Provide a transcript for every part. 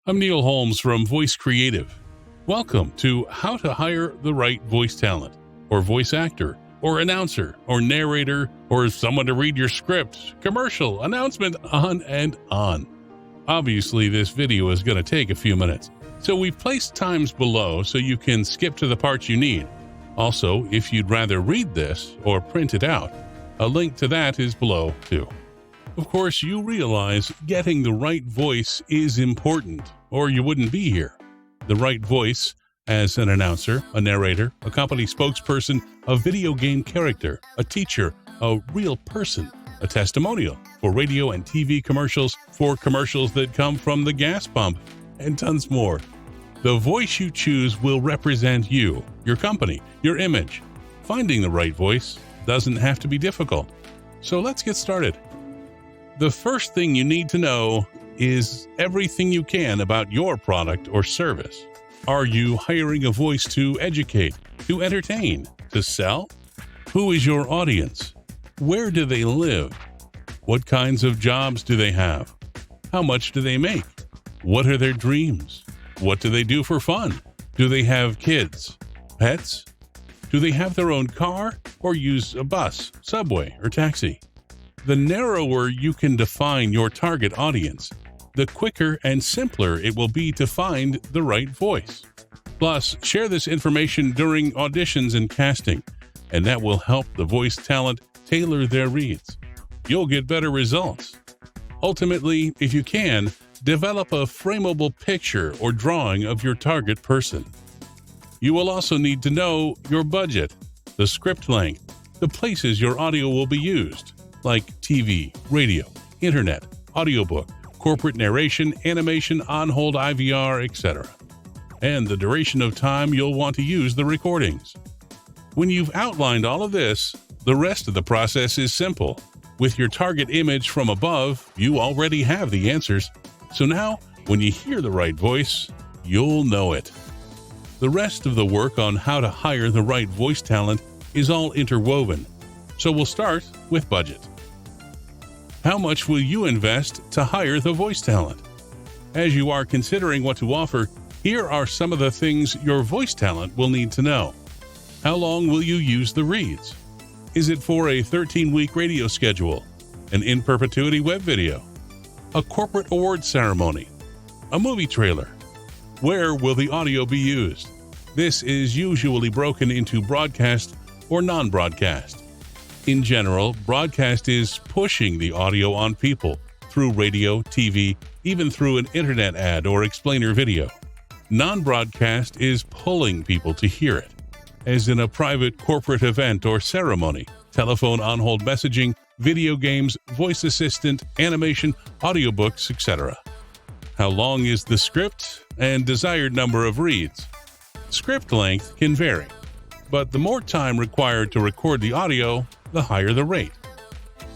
I'm Neil Holmes from Voice Creative. Welcome to How to Hire the Right Voice Talent, or voice actor, or announcer, or narrator, or someone to read your script, commercial, announcement, on and on. Obviously, this video is going to take a few minutes, so we've placed times below so you can skip to the parts you need. Also, if you'd rather read this or print it out, a link to that is below too. Of course, you realize getting the right voice is important, or you wouldn't be here. The right voice as an announcer, a narrator, a company spokesperson, a video game character, a teacher, a real person, a testimonial for radio and TV commercials, for commercials that come from the gas pump, and tons more. The voice you choose will represent you, your company, your image. Finding the right voice doesn't have to be difficult. So let's get started. The first thing you need to know is everything you can about your product or service. Are you hiring a voice to educate, to entertain, to sell? Who is your audience? Where do they live? What kinds of jobs do they have? How much do they make? What are their dreams? What do they do for fun? Do they have kids? Pets? Do they have their own car or use a bus, subway, or taxi? The narrower you can define your target audience, the quicker and simpler it will be to find the right voice. Plus, share this information during auditions and casting, and that will help the voice talent tailor their reads. You'll get better results. Ultimately, if you can, develop a frameable picture or drawing of your target person. You will also need to know your budget, the script length, the places your audio will be used, like TV, radio, internet, audiobook, corporate narration, animation, on-hold IVR, etc., and the duration of time you'll want to use the recordings. When you've outlined all of this, the rest of the process is simple. With your target image from above, you already have the answers. So now, when you hear the right voice, you'll know it. The rest of the work on how to hire the right voice talent is all interwoven. So we'll start with budget. How much will you invest to hire the voice talent? As you are considering what to offer, here are some of the things your voice talent will need to know. How long will you use the reads? Is it for a 13-week radio schedule, an in perpetuity web video, a corporate award ceremony, a movie trailer? Where will the audio be used? This is usually broken into broadcast or non-broadcast. In general, broadcast is pushing the audio on people through radio, TV, even through an internet ad or explainer video. Non-broadcast is pulling people to hear it, as in a private corporate event or ceremony, telephone on-hold messaging, video games, voice assistant, animation, audiobooks, etc. How long is the script and desired number of reads? Script length can vary, but the more time required to record the audio, the higher the rate.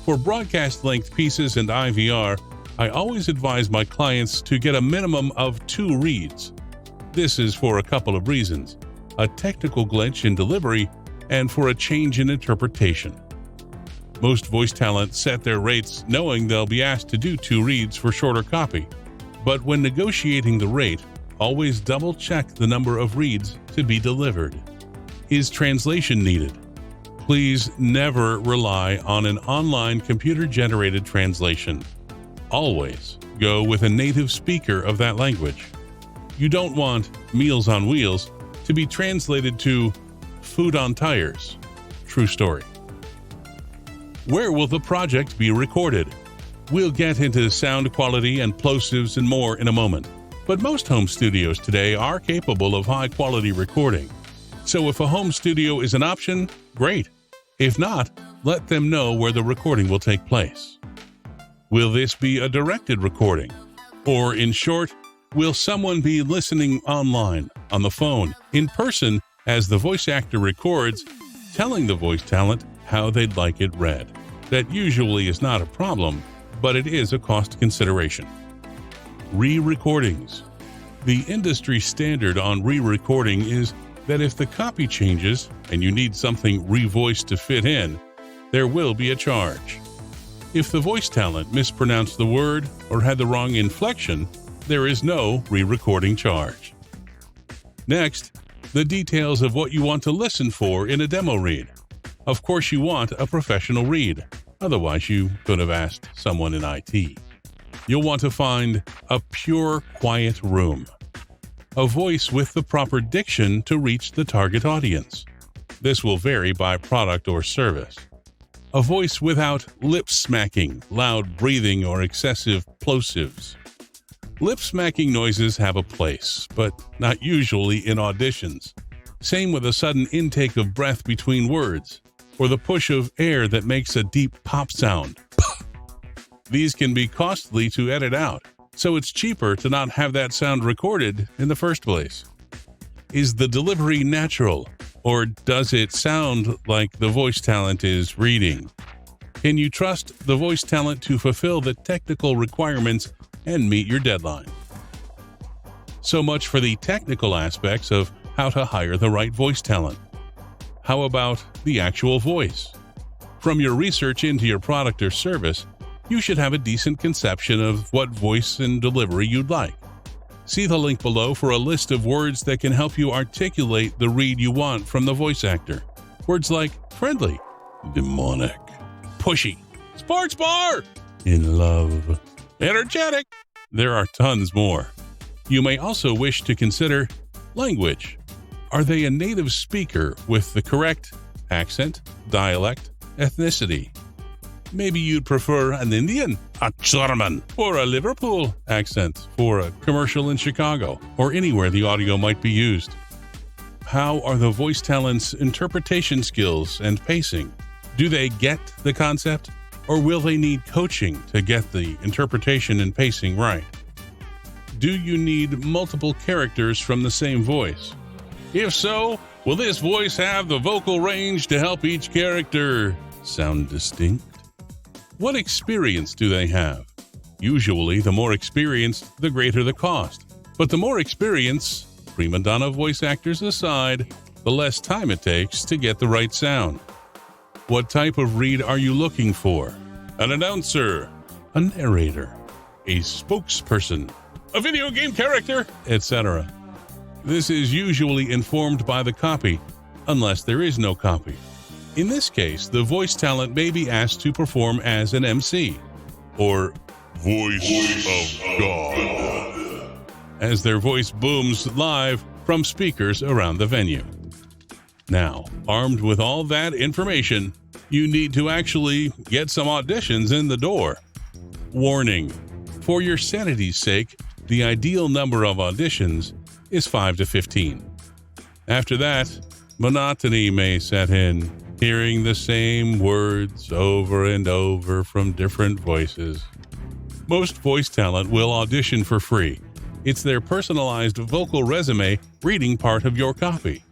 For broadcast-length pieces and IVR, I always advise my clients to get a minimum of 2 reads. This is for a couple of reasons: a technical glitch in delivery and for a change in interpretation. Most voice talent set their rates knowing they'll be asked to do 2 reads for shorter copy. But when negotiating the rate, always double-check the number of reads to be delivered. Is translation needed? Please never rely on an online computer-generated translation. Always go with a native speaker of that language. You don't want Meals on Wheels to be translated to Food on Tires. True story. Where will the project be recorded? We'll get into sound quality and plosives and more in a moment, but most home studios today are capable of high-quality recording. So if a home studio is an option, great. If not, let them know where the recording will take place. Will this be a directed recording? Or in short, will someone be listening online, on the phone, in person, as the voice actor records, telling the voice talent how they'd like it read? That usually is not a problem, but it is a cost consideration. Re-recordings. The industry standard on re-recording is that if the copy changes and you need something revoiced to fit in, there will be a charge. If the voice talent mispronounced the word or had the wrong inflection, there is no re-recording charge. Next, the details of what you want to listen for in a demo read. Of course, you want a professional read. Otherwise, you could have asked someone in IT. You'll want to find a pure, quiet room. A voice with the proper diction to reach the target audience. This will vary by product or service. A voice without lip smacking, loud breathing, or excessive plosives. Lip smacking noises have a place, but not usually in auditions. Same with a sudden intake of breath between words, or the push of air that makes a deep pop sound. These can be costly to edit out, so it's cheaper to not have that sound recorded in the first place. Is the delivery natural, or does it sound like the voice talent is reading? Can you trust the voice talent to fulfill the technical requirements and meet your deadline? So much for the technical aspects of how to hire the right voice talent. How about the actual voice? From your research into your product or service, you should have a decent conception of what voice and delivery you'd like. See the link below for a list of words that can help you articulate the read you want from the voice actor. Words like friendly, demonic, pushy, sports bar, in love, energetic. There are tons more. You may also wish to consider language. Are they a native speaker with the correct accent, dialect, ethnicity? Maybe you'd prefer an Indian, a German, or a Liverpool accent for a commercial in Chicago or anywhere the audio might be used. How are the voice talent's interpretation skills and pacing? Do they get the concept, or will they need coaching to get the interpretation and pacing right? Do you need multiple characters from the same voice? If so, will this voice have the vocal range to help each character sound distinct? What experience do they have? Usually, the more experienced, the greater the cost. But the more experience, prima donna voice actors aside, the less time it takes to get the right sound. What type of read are you looking for? An announcer, a narrator, a spokesperson, a video game character, etc. This is usually informed by the copy, unless there is no copy. In this case, the voice talent may be asked to perform as an MC, or voice of God, as their voice booms live from speakers around the venue. Now, armed with all that information, you need to actually get some auditions in the door. Warning: for your sanity's sake, the ideal number of auditions is 5 to 15. After that, monotony may set in, hearing the same words over and over from different voices. Most voice talent will audition for free. It's their personalized vocal resume reading part of your copy.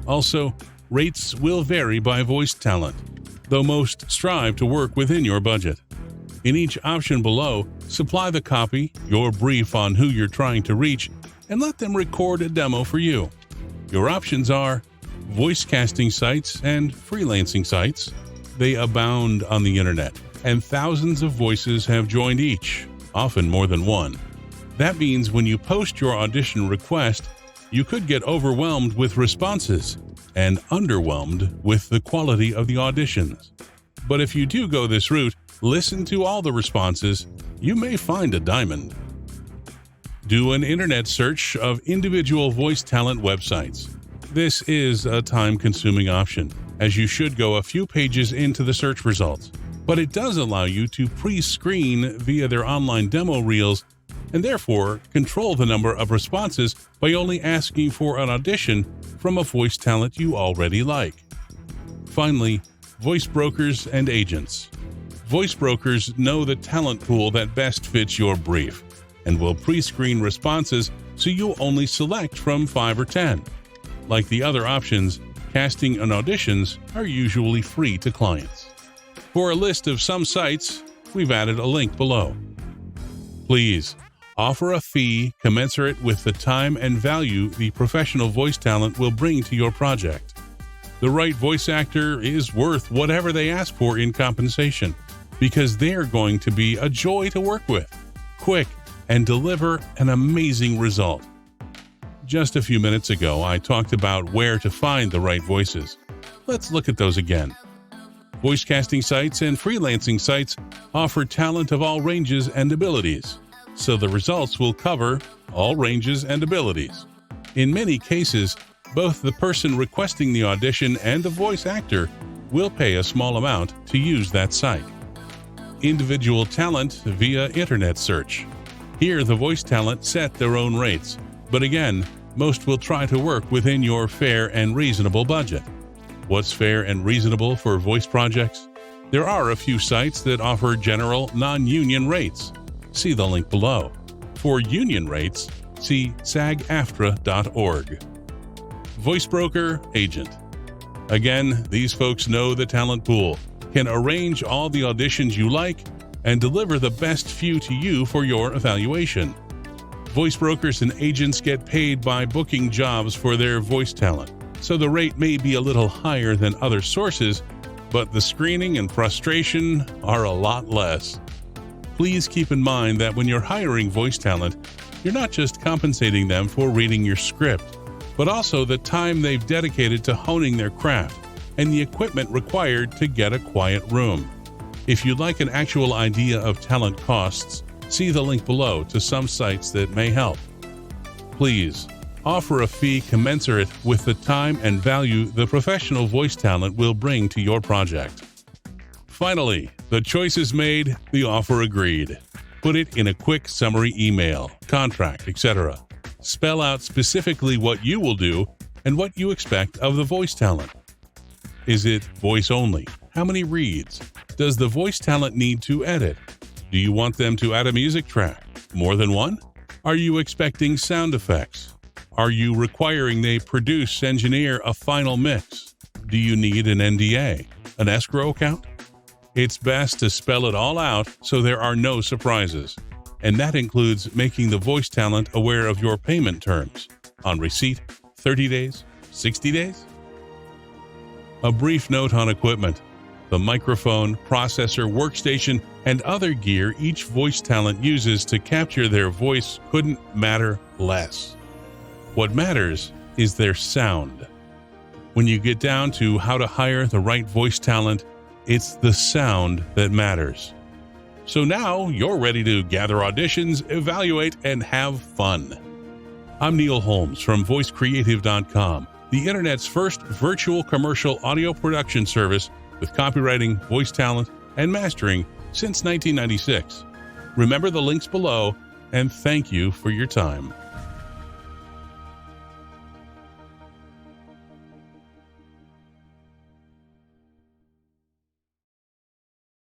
Also, rates will vary by voice talent, though most strive to work within your budget. In each option below, supply the copy, your brief on who you're trying to reach, and let them record a demo for you. Your options are voice casting sites and freelancing sites. They abound on the internet, and thousands of voices have joined each, often more than one. That means when you post your audition request, you could get overwhelmed with responses and underwhelmed with the quality of the auditions. But if you do go this route, listen to all the responses, you may find a diamond. Do an internet search of individual voice talent websites. This is a time-consuming option, as you should go a few pages into the search results, but it does allow you to pre-screen via their online demo reels and therefore control the number of responses by only asking for an audition from a voice talent you already like. Finally, voice brokers and agents. Voice brokers know the talent pool that best fits your brief and will pre-screen responses so you'll only select from 5 or 10. Like the other options, casting and auditions are usually free to clients. For a list of some sites, we've added a link below. Please, offer a fee commensurate with the time and value the professional voice talent will bring to your project. The right voice actor is worth whatever they ask for in compensation, because they're going to be a joy to work with. Quick, and deliver an amazing result. Just a few minutes ago, I talked about where to find the right voices. Let's look at those again. Voice casting sites and freelancing sites offer talent of all ranges and abilities, so the results will cover all ranges and abilities. In many cases, both the person requesting the audition and the voice actor will pay a small amount to use that site. Individual talent via internet search. Here, the voice talent set their own rates, but again, most will try to work within your fair and reasonable budget. What's fair and reasonable for voice projects? There are a few sites that offer general, non-union rates. See the link below. For union rates, see sagaftra.org. Voice broker, agent. Again, these folks know the talent pool, can arrange all the auditions you like, and deliver the best few to you for your evaluation. Voice brokers and agents get paid by booking jobs for their voice talent, so the rate may be a little higher than other sources, but the screening and frustration are a lot less. Please keep in mind that when you're hiring voice talent, you're not just compensating them for reading your script, but also the time they've dedicated to honing their craft and the equipment required to get a quiet room. If you'd like an actual idea of talent costs, see the link below to some sites that may help. Please, offer a fee commensurate with the time and value the professional voice talent will bring to your project. Finally, the choice is made, the offer agreed. Put it in a quick summary email, contract, etc. Spell out specifically what you will do and what you expect of the voice talent. Is it voice only? How many reads? Does the voice talent need to edit? Do you want them to add a music track? More than one? Are you expecting sound effects? Are you requiring they produce, engineer a final mix? Do you need an NDA? An escrow account? It's best to spell it all out so there are no surprises. And that includes making the voice talent aware of your payment terms. On receipt, 30 days, 60 days? A brief note on equipment. The microphone, processor, workstation, and other gear each voice talent uses to capture their voice couldn't matter less. What matters is their sound. When you get down to how to hire the right voice talent, it's the sound that matters. So now you're ready to gather auditions, evaluate, and have fun. I'm Neil Holmes from VoiceCreative.com, the internet's first virtual commercial audio production service with copywriting, voice talent, and mastering since 1996. Remember the links below, and thank you for your time.